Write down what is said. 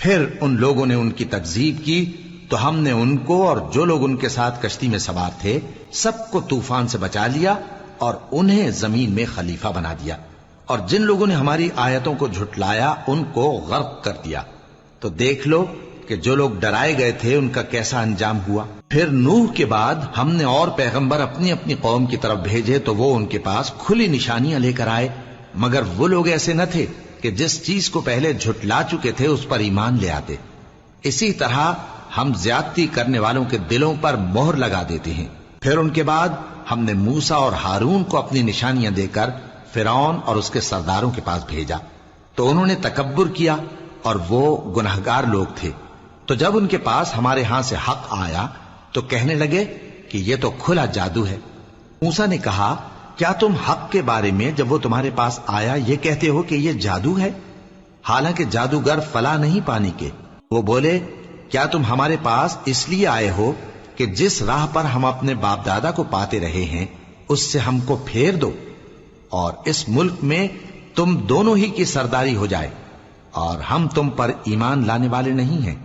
پھر ان لوگوں نے ان کی تکذیب کی تو ہم نے ان کو اور جو لوگ ان کے ساتھ کشتی میں سوار تھے سب کو طوفان سے بچا لیا اور انہیں زمین میں خلیفہ بنا دیا، اور جن لوگوں نے ہماری آیتوں کو جھٹلایا ان کو غرق کر دیا۔ تو دیکھ لو کہ جو لوگ ڈرائے گئے تھے ان کا کیسا انجام ہوا۔ پھر نوح کے بعد ہم نے اور پیغمبر اپنی اپنی قوم کی طرف بھیجے تو وہ ان کے پاس کھلی نشانیاں لے کر آئے، مگر وہ لوگ ایسے نہ تھے کہ جس چیز کو پہلے جھٹلا چکے تھے اس پر ایمان لے آتے۔ اسی طرح ہم زیادتی کرنے والوں کے دلوں پر مہر لگا دیتے ہیں۔ پھر ان کے بعد ہم نے موسیٰ اور ہارون کو اپنی نشانیاں دے کر فرعون اور اس کے سرداروں کے پاس بھیجا، تو انہوں نے تکبر کیا اور وہ گناہگار لوگ تھے۔ تو جب ان کے پاس ہمارے ہاں سے حق آیا تو کہنے لگے کہ یہ تو کھلا جادو ہے۔ موسیٰ نے کہا، کیا تم حق کے بارے میں جب وہ تمہارے پاس آیا یہ کہتے ہو کہ یہ جادو ہے، حالانکہ جادوگر فلاح نہیں پانے کے؟ وہ بولے، کیا تم ہمارے پاس اس لیے آئے ہو کہ جس راہ پر ہم اپنے باپ دادا کو پاتے رہے ہیں اس سے ہم کو پھیر دو، اور اس ملک میں تم دونوں ہی کی سرداری ہو جائے، اور ہم تم پر ایمان لانے والے نہیں ہیں؟